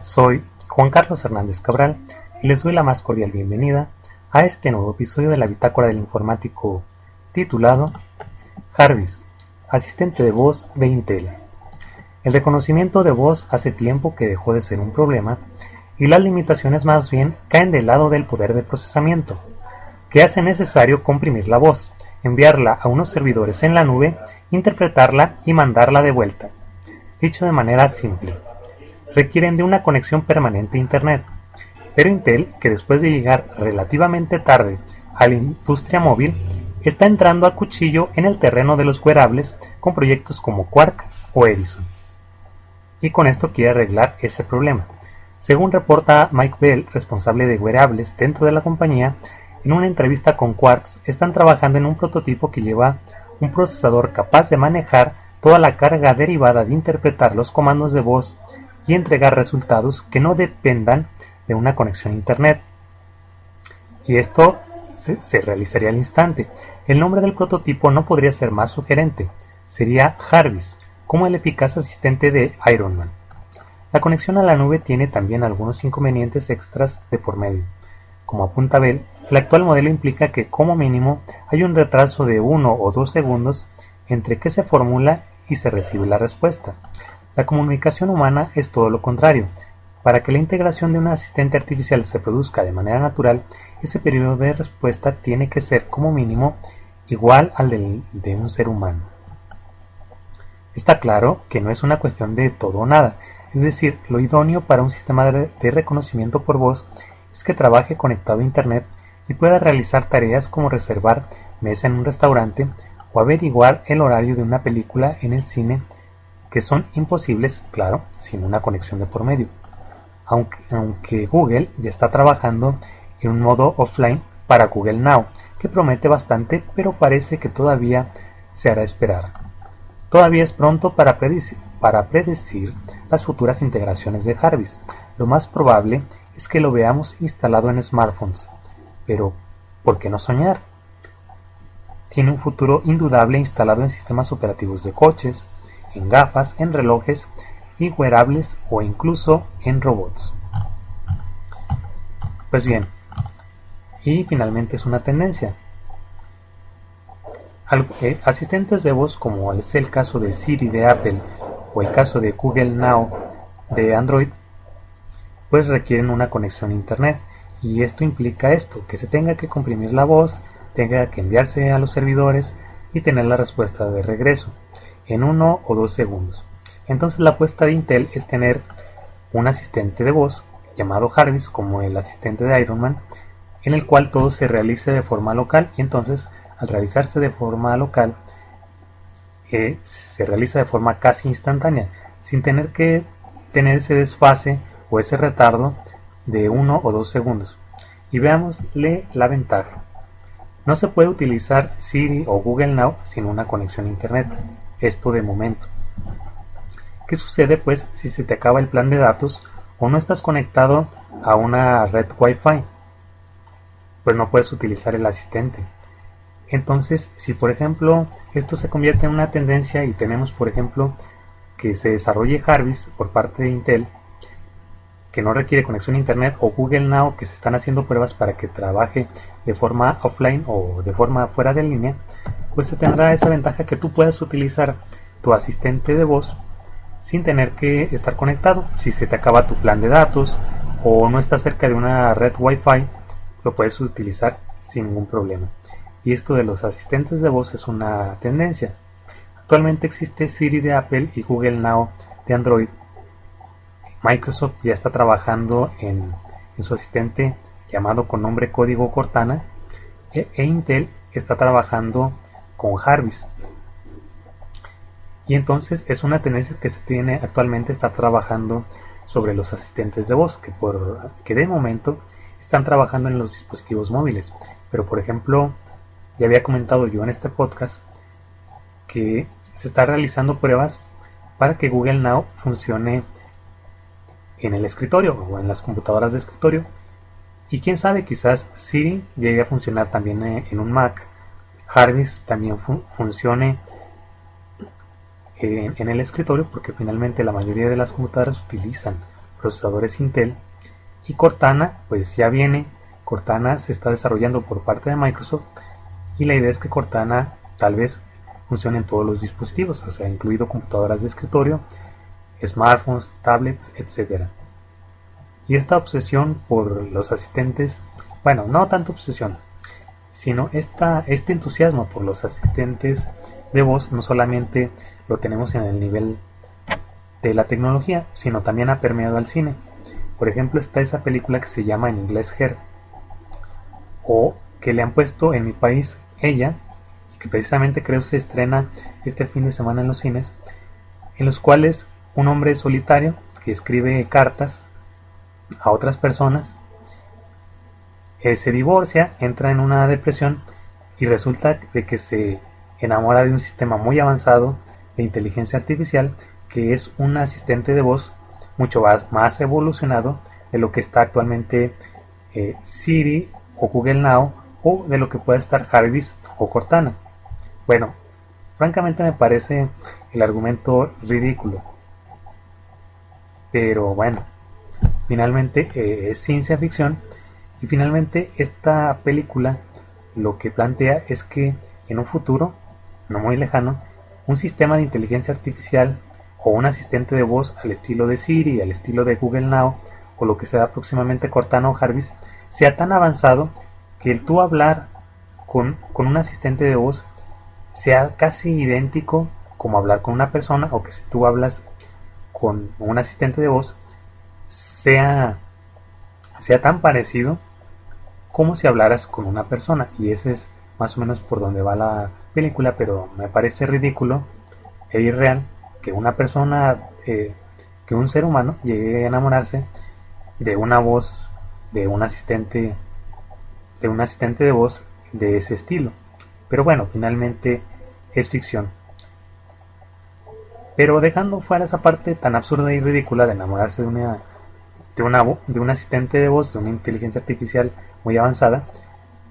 Soy Juan Carlos Hernández Cabral y les doy la más cordial bienvenida a este nuevo episodio de la Bitácora del Informático titulado Jarvis, asistente de voz de Intel. El reconocimiento de voz hace tiempo que dejó de ser un problema y las limitaciones más bien caen del lado del poder de procesamiento, que hace necesario comprimir la voz, enviarla a unos servidores en la nube, interpretarla y mandarla de vuelta. Dicho de manera simple, requieren de una conexión permanente a Internet. Pero Intel, que después de llegar relativamente tarde a la industria móvil, está entrando a cuchillo en el terreno de los wearables con proyectos como Quark o Edison. Y con esto quiere arreglar ese problema. Según reporta Mike Bell, responsable de wearables dentro de la compañía, en una entrevista con Quartz están trabajando en un prototipo que lleva un procesador capaz de manejar toda la carga derivada de interpretar los comandos de voz y entregar resultados que no dependan de una conexión a Internet. Y esto se realizaría al instante. El nombre del prototipo no podría ser más sugerente. Sería Jarvis, como el eficaz asistente de Iron Man. La conexión a la nube tiene también algunos inconvenientes extras de por medio. Como apunta Bell, el actual modelo implica que como mínimo hay un retraso de 1 o 2 segundos entre que se formula y se recibe la respuesta. La comunicación humana es todo lo contrario. Para que la integración de un asistente artificial se produzca de manera natural, ese periodo de respuesta tiene que ser como mínimo igual al de un ser humano. Está claro que no es una cuestión de todo o nada, es decir, lo idóneo para un sistema de reconocimiento por voz es que trabaje conectado a Internet y pueda realizar tareas como reservar mesa en un restaurante o averiguar el horario de una película en el cine, que son imposibles, claro, sin una conexión de por medio. Aunque Google ya está trabajando en un modo offline para Google Now, que promete bastante, pero parece que todavía se hará esperar. Todavía es pronto para predecir las futuras integraciones de Jarvis. Lo más probable es que lo veamos instalado en smartphones. Pero, ¿por qué no soñar? Tiene un futuro indudable instalado en sistemas operativos de coches, en gafas, en relojes y wearables o incluso en robots. Pues bien, y finalmente es una tendencia. Asistentes de voz como es el caso de Siri de Apple o el caso de Google Now de Android, pues requieren una conexión a Internet, y esto implica que se tenga que comprimir la voz, tenga que enviarse a los servidores y tener la respuesta de regreso en 1 o 2 segundos. Entonces la apuesta de Intel es tener un asistente de voz llamado Jarvis, como el asistente de Iron Man, en el cual todo se realice de forma local, y entonces al realizarse de forma local se realiza de forma casi instantánea, sin tener que tener ese desfase o ese retardo de 1 o 2 segundos. Y veámosle la ventaja. No se puede utilizar Siri o Google Now sin una conexión a Internet. Esto de momento. ¿Qué sucede pues si se te acaba el plan de datos o no estás conectado a una red Wi-Fi? Pues no puedes utilizar el asistente. Entonces, si por ejemplo esto se convierte en una tendencia y tenemos por ejemplo que se desarrolle Jarvis por parte de Intel, que no requiere conexión a Internet, o Google Now, que se están haciendo pruebas para que trabaje de forma offline o de forma fuera de línea, pues se tendrá esa ventaja que tú puedas utilizar tu asistente de voz sin tener que estar conectado. Si se te acaba tu plan de datos o no estás cerca de una red Wi-Fi, lo puedes utilizar sin ningún problema. Y esto de los asistentes de voz es una tendencia. Actualmente existe Siri de Apple y Google Now de Android. Microsoft ya está trabajando en su asistente llamado con nombre código Cortana, e Intel está trabajando con Jarvis. Y entonces es una tendencia que se tiene actualmente, está trabajando sobre los asistentes de voz, que de momento están trabajando en los dispositivos móviles. Pero por ejemplo, ya había comentado yo en este podcast que se está realizando pruebas para que Google Now funcione en el escritorio o en las computadoras de escritorio, y quién sabe, quizás Siri llegue a funcionar también en un Mac, Jarvis también funcione en el escritorio, porque finalmente la mayoría de las computadoras utilizan procesadores Intel, y Cortana pues ya viene. Cortana se está desarrollando por parte de Microsoft y la idea es que Cortana tal vez funcione en todos los dispositivos, o sea, incluido computadoras de escritorio, smartphones, tablets, etc. Y esta obsesión por los asistentes, bueno, no tanto obsesión, sino este entusiasmo por los asistentes de voz no solamente lo tenemos en el nivel de la tecnología, sino también ha permeado al cine. Por ejemplo, está esa película que se llama en inglés Her, o que le han puesto en mi país Ella, y que precisamente creo se estrena este fin de semana en los cines, en los cuales un hombre solitario que escribe cartas a otras personas se divorcia, entra en una depresión y resulta de que se enamora de un sistema muy avanzado de inteligencia artificial que es un asistente de voz mucho más evolucionado de lo que está actualmente Siri o Google Now, o de lo que puede estar Jarvis o Cortana. Bueno, francamente me parece el argumento ridículo, pero bueno, finalmente es ciencia ficción. Y finalmente esta película lo que plantea es que en un futuro no muy lejano, un sistema de inteligencia artificial o un asistente de voz al estilo de Siri, al estilo de Google Now, o lo que sea próximamente Cortana o Jarvis, sea tan avanzado que el tú hablar con un asistente de voz sea casi idéntico como hablar con una persona, o que si tú hablas con un asistente de voz sea tan parecido como si hablaras con una persona. Y ese es más o menos por donde va la película, pero me parece ridículo e irreal que una persona, que un ser humano llegue a enamorarse de una voz, de un asistente de voz de ese estilo. Pero bueno, finalmente es ficción. Pero dejando fuera esa parte tan absurda y ridícula de enamorarse de un asistente de voz, de una inteligencia artificial muy avanzada,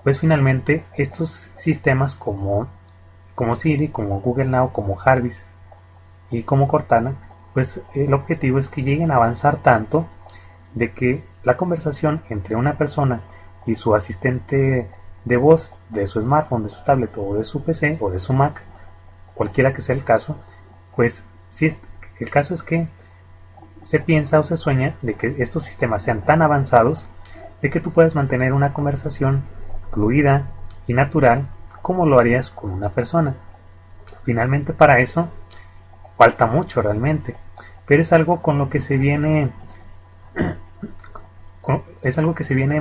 pues finalmente estos sistemas como Siri, como Google Now, como Jarvis y como Cortana, pues el objetivo es que lleguen a avanzar tanto de que la conversación entre una persona y su asistente de voz de su smartphone, de su tablet o de su PC o de su Mac, cualquiera que sea el caso, pues si el caso es que se piensa o se sueña de que estos sistemas sean tan avanzados de que tú puedes mantener una conversación fluida y natural como lo harías con una persona. Finalmente, para eso falta mucho realmente, pero es algo con lo que se viene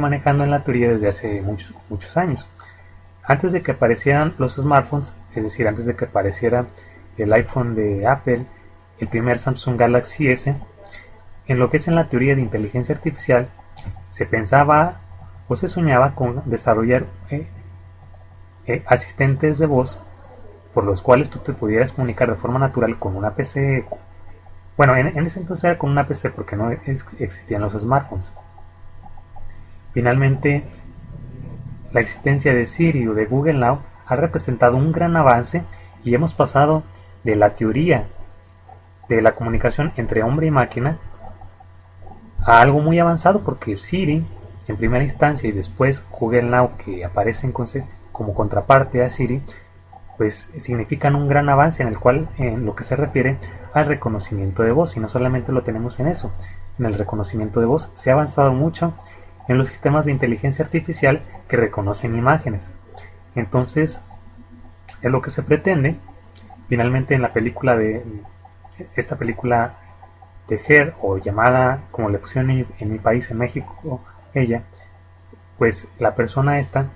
manejando en la teoría desde hace muchos años. Antes de que aparecieran los smartphones, es decir, antes de que apareciera el iPhone de Apple, el primer Samsung Galaxy S, en lo que es en la teoría de inteligencia artificial, se pensaba o se soñaba con desarrollar asistentes de voz por los cuales tú te pudieras comunicar de forma natural con una PC. Bueno, en ese entonces era con una PC porque no existían los smartphones. Finalmente, la existencia de Siri o de Google Now ha representado un gran avance y hemos pasado de la teoría de la comunicación entre hombre y máquina a algo muy avanzado, porque Siri en primera instancia y después Google Now, que aparecen como contraparte a Siri, pues significan un gran avance en lo que se refiere al reconocimiento de voz. Y no solamente lo tenemos en eso, en el reconocimiento de voz se ha avanzado mucho en los sistemas de inteligencia artificial que reconocen imágenes. Entonces es lo que se pretende finalmente en esta película de Her, o llamada como le pusieron en mi país, en México, Ella. Pues la persona esta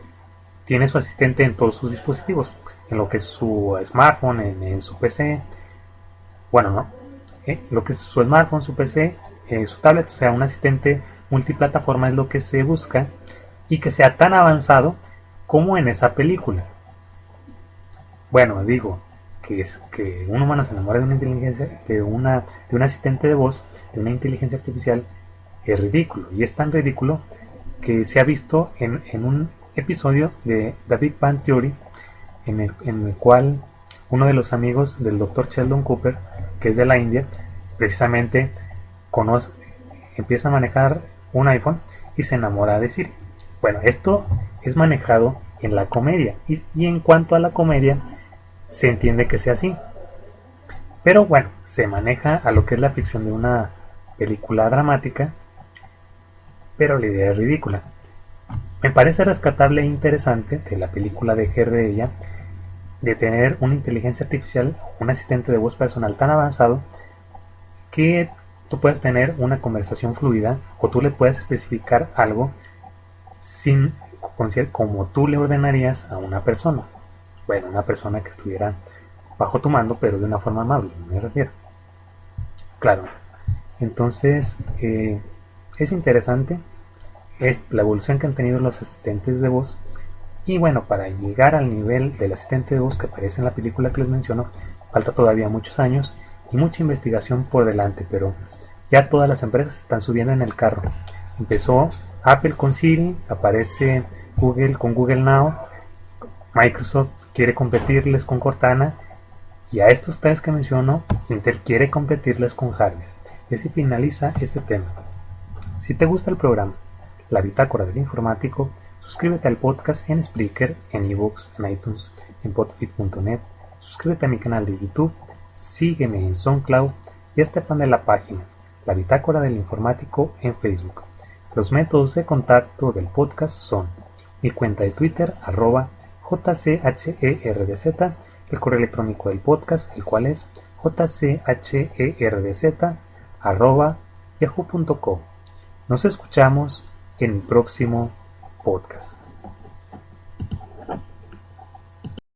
tiene su asistente en todos sus dispositivos, en lo que es su smartphone, en su PC, bueno, no, lo que es su smartphone, su PC, su tablet, o sea, un asistente multiplataforma es lo que se busca, y que sea tan avanzado como en esa película. Bueno, digo que un humano se enamore de una inteligencia, de un asistente de voz, de una inteligencia artificial, es ridículo, y es tan ridículo que se ha visto en un episodio de The Big Bang Theory, en el cual uno de los amigos del Dr. Sheldon Cooper, que es de la India, precisamente empieza a manejar un iPhone y se enamora de Siri. Bueno, esto es manejado en la comedia y en cuanto a la comedia se entiende que sea así. Pero bueno, se maneja a lo que es la ficción de una película dramática, pero la idea es ridícula. Me parece rescatable e interesante de la película de Her de ella, de tener una inteligencia artificial, un asistente de voz personal tan avanzado que tú puedes tener una conversación fluida o tú le puedes especificar algo sin como tú le ordenarías a una persona. Bueno, una persona que estuviera bajo tu mando, pero de una forma amable, me refiero. Claro, entonces es interesante es la evolución que han tenido los asistentes de voz. Y bueno, para llegar al nivel del asistente de voz que aparece en la película que les menciono, falta todavía muchos años y mucha investigación por delante, pero ya todas las empresas están subiendo en el carro. Empezó Apple con Siri, aparece Google con Google Now, Microsoft quiere competirles con Cortana y a estos tres que menciono, Intel quiere competirles con Jarvis. Y así finaliza este tema. Si te gusta el programa La Bitácora del Informático, suscríbete al podcast en Spreaker, en iVoox, en iTunes, en podfit.net, suscríbete a mi canal de YouTube, sígueme en SoundCloud y hazte fan de la página La Bitácora del Informático en Facebook. Los métodos de contacto del podcast son mi cuenta de Twitter, @jcherdz, el correo electrónico del podcast, el cual es jcherdz@yahoo.com. Nos escuchamos en el próximo podcast.